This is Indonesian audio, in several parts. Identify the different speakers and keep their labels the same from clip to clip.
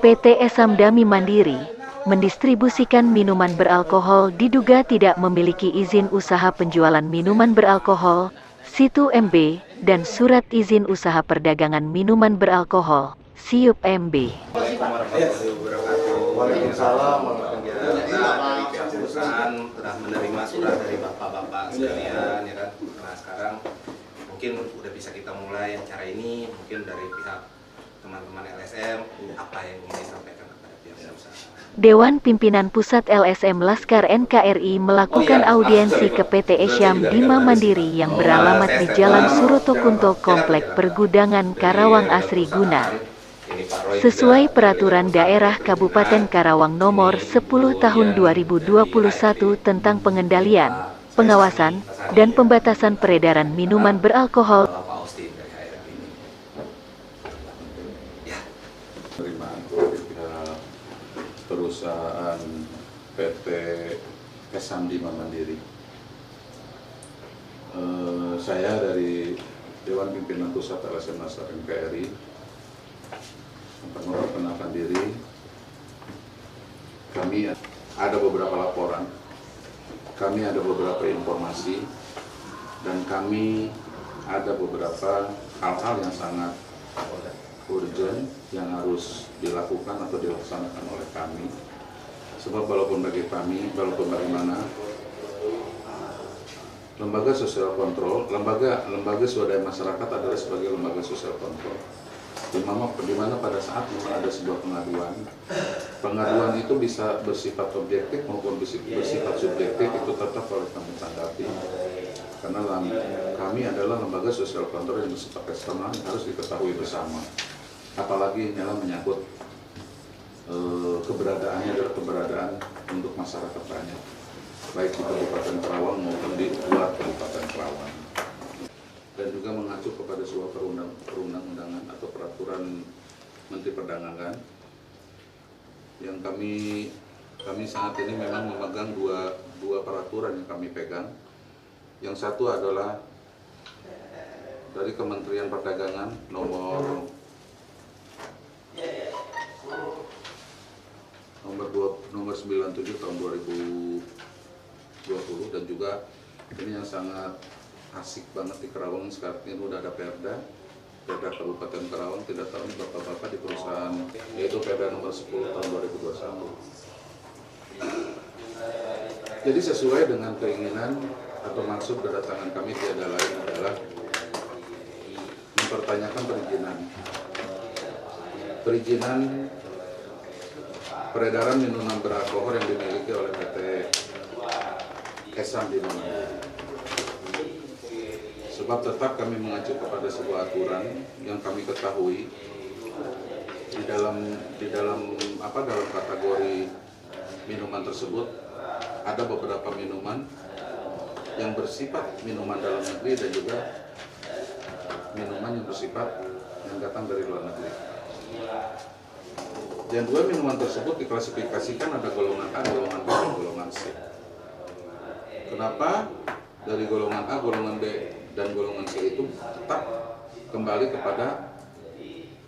Speaker 1: PT Esamdami Mandiri mendistribusikan minuman beralkohol diduga tidak memiliki izin usaha penjualan minuman beralkohol, Situ MB, dan surat izin usaha perdagangan minuman beralkohol, SIUP MB.
Speaker 2: Waalaikumsalam. Dari perusahaan sudah menerima surat dari bapak-bapak sekalian, ya kan. Nah sekarang mungkin udah bisa kita mulai acara ini, mungkin dari pihak teman-teman LSM apa yang ingin disampaikan kepada pihak usaha.
Speaker 1: Dewan Pimpinan Pusat LSM Laskar NKRI melakukan audiensi ke PT Esamdami Mandiri yang beralamat di Jalan Surotokunto Komplek Pergudangan Karawang Asri Guna. Sesuai Peraturan Daerah Kabupaten Karawang Nomor 10 Tahun 2021 tentang pengendalian, pengawasan, dan pembatasan peredaran minuman beralkohol.
Speaker 3: Perusahaan PT Esamdami Mandiri. Saya dari Dewan Pimpinan Pusat LSM Laskar NKRI memperkenalkan diri. Kami ada beberapa laporan, kami ada beberapa informasi, dan kami ada beberapa hal-hal yang sangat urgent yang harus dilakukan atau dilaksanakan oleh kami. Sebab walaupun bagi kami, walaupun bagaimana, lembaga sosial kontrol, lembaga swadaya masyarakat adalah sebagai lembaga sosial kontrol. Di mana pada saat ada sebuah pengaduan itu bisa bersifat objektif maupun bersifat subjektif, itu tetap harus kami tanggapi. Karena kami adalah lembaga sosial kontrol yang bersifat eksternal yang harus diketahui bersama. Apalagi dalam menyangkut keberadaannya adalah keberadaan untuk masyarakat banyak, baik di Kabupaten Karawang maupun di luar Kabupaten Karawang. Dan juga mengacu kepada sebuah perundang-undangan atau peraturan Menteri Perdagangan yang kami saat ini memang memegang dua peraturan yang kami pegang. Yang satu adalah dari Kementerian Perdagangan nomor 97 tahun 2020, dan juga ini yang sangat asik banget di Karawang sekarang ini udah ada Perda Kabupaten Karawang, tidak tahu bapak-bapak di perusahaan, yaitu Perda nomor 10 tahun 2021. Jadi sesuai dengan keinginan atau maksud kedatangan kami tiada lain adalah mempertanyakan perizinan peredaran minuman beralkohol yang dimiliki oleh PT Esamdami Mandiri. Sebab tetap kami mengacu kepada sebuah aturan yang kami ketahui dalam kategori minuman tersebut ada beberapa minuman yang bersifat minuman dalam negeri dan juga minuman yang bersifat yang datang dari luar negeri. Dan dua minuman tersebut diklasifikasikan ada golongan A, golongan B, dan golongan C. Kenapa dari golongan A, golongan B, dan golongan C itu tetap kembali kepada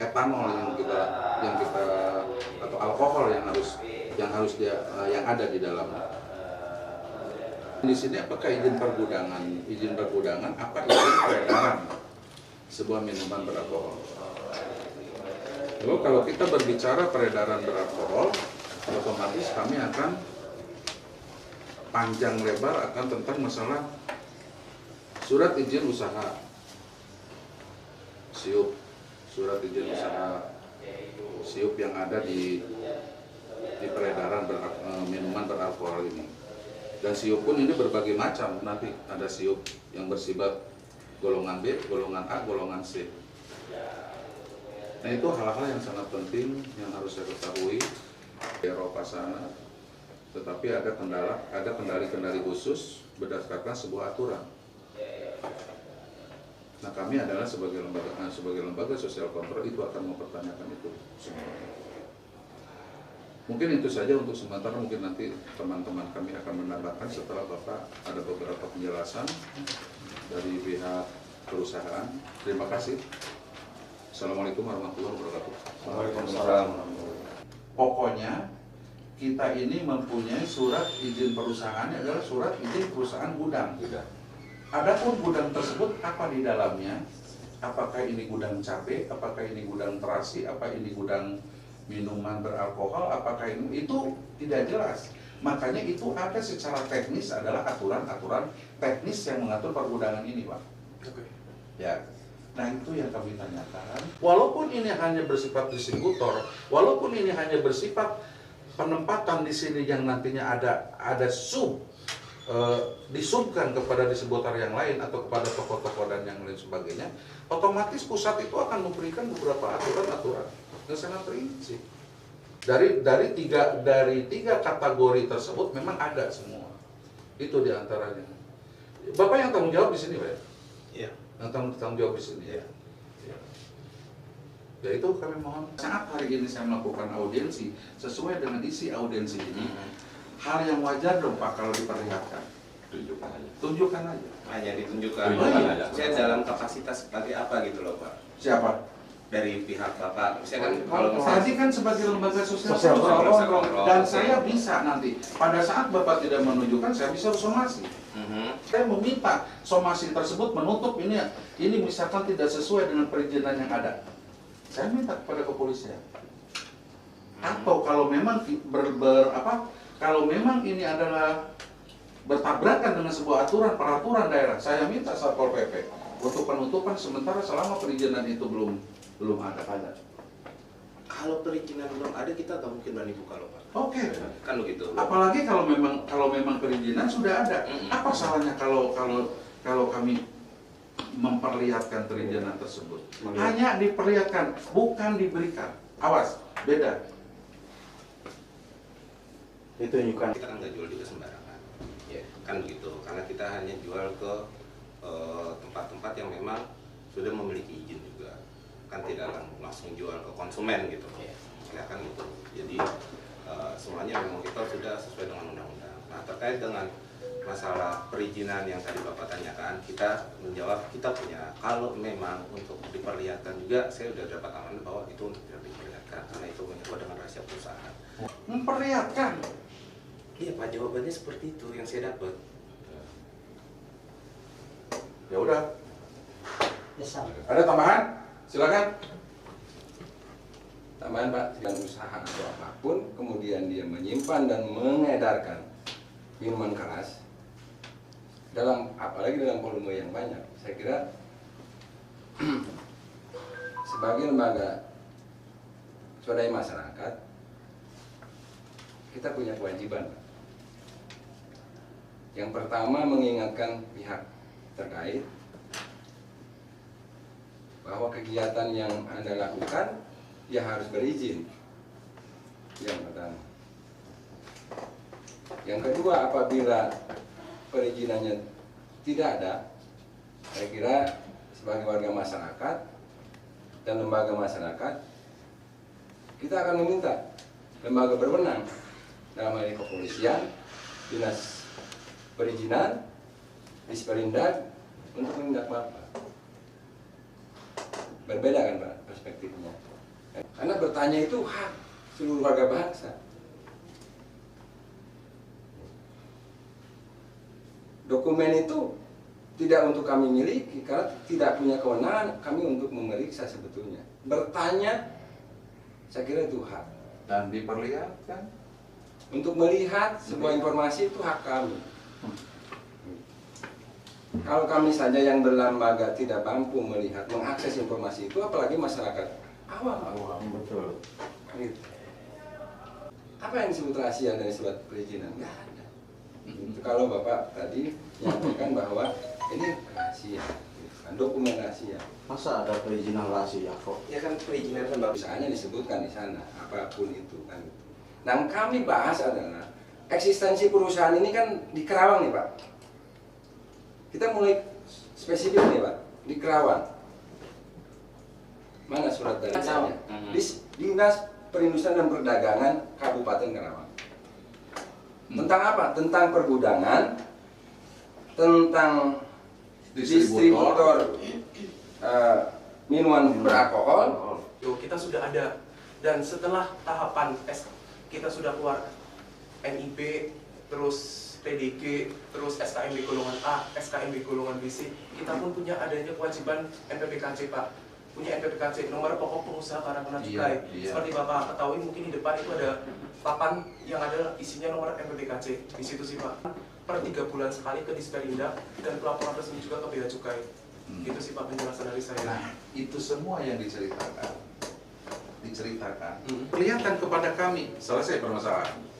Speaker 3: etanol yang kita atau alkohol yang ada di dalamnya. Di sini apakah izin pergudangan? Izin pergudangan apa izin peredaran sebuah minuman beralkohol? Lalu kalau kita berbicara peredaran beralkohol, otomatis kami akan panjang lebar akan tentang masalah surat izin usaha SIUP, surat izin usaha SIUP yang ada di peredaran minuman beralkohol ini. Dan SIUP pun ini berbagai macam, nanti ada SIUP yang bersifat golongan B, golongan A, golongan C. Nah itu hal-hal yang sangat penting yang harus saya ketahui di Eropa sana. Tetapi ada kendali-kendali khusus berdasarkan sebuah aturan. Nah kami adalah sebagai lembaga sosial kontrol itu akan mempertanyakan itu semua. Mungkin itu saja untuk sementara, mungkin nanti teman-teman kami akan menambahkan setelah Bapak ada beberapa penjelasan dari pihak perusahaan. Terima kasih. Assalamualaikum warahmatullahi wabarakatuh.
Speaker 2: Waalaikumsalam.
Speaker 3: Pokoknya kita ini mempunyai surat izin perusahaannya adalah surat izin perusahaan gudang. Adapun gudang tersebut apa di dalamnya? Apakah ini gudang cabai? Apakah ini gudang terasi? Apa ini gudang minuman beralkohol? Apakah ini? Itu tidak jelas. Makanya itu ada secara teknis adalah aturan-aturan teknis yang mengatur pergudangan ini, Pak. Ya. Nah, itu yang kami tanyakan. Walaupun ini hanya bersifat distributor, walaupun ini hanya bersifat penempatan di sini yang nantinya ada disubkan kepada distributor yang lain atau kepada toko-toko dan yang lain sebagainya, otomatis pusat itu akan memberikan beberapa aturan-aturan yang sangat rinci. Dari tiga kategori tersebut memang ada semua. Itu diantaranya. Bapak yang tanggung jawab di sini, Pak?
Speaker 2: Iya.
Speaker 3: Yang tanggung jawab di sini.
Speaker 2: Iya.
Speaker 3: Ya itu kami mohon. Saat hari ini saya melakukan audiensi sesuai dengan isi audiensi ini, hal yang wajar dong Pak kalau diperlihatkan.
Speaker 4: Tunjukkan aja.
Speaker 3: Tunjukkan aja.
Speaker 2: Hanya ditunjukkan.
Speaker 4: Tunjukkan aja.
Speaker 2: Saya dalam kapasitas sebagai apa gitu loh Pak?
Speaker 3: Siapa?
Speaker 2: Dari pihak Bapak. Misalkan kalau
Speaker 3: Tadi kan sebagai lembaga sosial
Speaker 2: kontrol.
Speaker 3: dan saya bisa nanti pada saat Bapak tidak menunjukkan saya bisa somasi. Saya meminta somasi tersebut menutup ini misalkan tidak sesuai dengan perizinan yang ada. Saya minta kepada kepolisian. Atau kalau memang kalau memang ini adalah bertabrakan dengan sebuah peraturan daerah, saya minta Satpol PP untuk penutupan sementara selama perizinan itu belum ada.
Speaker 2: kalau perizinan belum ada kita nggak mungkin berani buka loh Pak.
Speaker 3: Oke.
Speaker 2: Kan begitu.
Speaker 3: Apalagi kalau memang perizinan sudah ada. Apa salahnya kalau kami memperlihatkan perizinan tersebut? Hanya diperlihatkan, bukan diberikan. Awas, beda.
Speaker 5: Ditunjukkan.
Speaker 2: Kita kan nggak jual juga sembarangan. Ya, kan begitu. Karena kita hanya jual ke tempat-tempat yang memang sudah memiliki izin juga. Kan tidak langsung jual ke konsumen gitu. Ya kan gitu. Jadi semuanya memang kita sudah sesuai dengan undang-undang. Nah, terkait dengan masalah perizinan yang tadi Bapak tanyakan, kita menjawab kita punya. Kalau memang untuk diperlihatkan juga, saya sudah dapat amanah bahwa itu untuk tidak diperlihatkan karena itu menyangkut dengan rahasia perusahaan.
Speaker 3: Memperlihatkan.
Speaker 2: Iya Pak, jawabannya seperti itu yang saya dapat.
Speaker 3: Ya udah. Ada tambahan? Silakan.
Speaker 6: Tambahan Pak, dengan usaha atau apapun, kemudian dia menyimpan dan mengedarkan minuman keras, apalagi dalam volume yang banyak, saya kira sebagai lembaga swadaya masyarakat, kita punya kewajiban. Yang pertama, mengingatkan pihak terkait bahwa kegiatan yang Anda lakukan ya harus berizin. Yang pertama. Yang kedua, apabila perizinannya tidak ada, saya kira sebagai warga masyarakat dan lembaga masyarakat, kita akan meminta lembaga berwenang, dalam hal ini kepolisian, dinas perizinan, Disperindak, untuk menindak Bapak. Berbeda kan Pak perspektifnya. Karena bertanya itu hak seluruh warga bangsa. Dokumen itu tidak untuk kami miliki karena tidak punya kewenangan kami untuk memeriksa sebetulnya. Bertanya, saya kira itu hak.
Speaker 3: Dan diperlihatkan.
Speaker 6: Untuk melihat sebuah informasi itu hak kami. Kalau kami saja yang berlembaga tidak mampu melihat, mengakses informasi itu, apalagi masyarakat awam.
Speaker 5: Betul.
Speaker 6: Gitu. Apa yang disebut rahasia dari surat perizinan? Nggak ada. Kalau Bapak tadi menyampaikan bahwa ini rahasia, dokumen rahasia.
Speaker 5: Masa ada perizinan rahasia kok?
Speaker 2: Ya kan perizinan kan Bapak.
Speaker 6: Misalnya disebutkan di sana, apapun itu kan. Nah, kami bahas adalah eksistensi perusahaan ini kan di Kerawang nih Pak. Kita mulai spesifik nih Pak, di Kerawang. Mana surat dari saya? Di Dinas Perindustrian dan Perdagangan Kabupaten Kerawang. Tentang apa? Tentang pergudangan, tentang distributor minuman beralkohol.
Speaker 7: Kita sudah ada
Speaker 4: Dan setelah tahapan kita sudah keluar NIB, terus TDG, terus SKMB golongan A, SKMB golongan BC, kita pun punya adanya kewajiban NPPKC, Pak. Punya NPPKC, nomor pokok pengusaha karena kena cukai. Seperti Bapak ketahui, mungkin di depan itu ada papan yang ada isinya nomor NPPKC. Di situ sih, Pak. Per 3 bulan sekali ke Disperindak dan pelaporan resmi juga ke Bea Cukai. Itu sih, Pak, penjelasan dari saya.
Speaker 3: Nah, itu semua yang diceritakan, kelihatan kepada kami. Selesai permasalahan.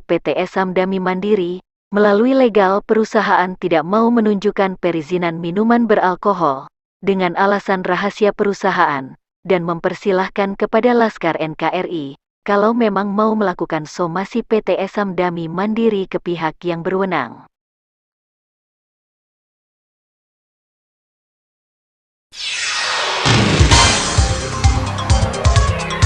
Speaker 1: PT Esamdami Mandiri, melalui legal perusahaan tidak mau menunjukkan perizinan minuman beralkohol, dengan alasan rahasia perusahaan, dan mempersilahkan kepada Laskar NKRI, kalau memang mau melakukan somasi PT Esamdami Mandiri ke pihak yang berwenang.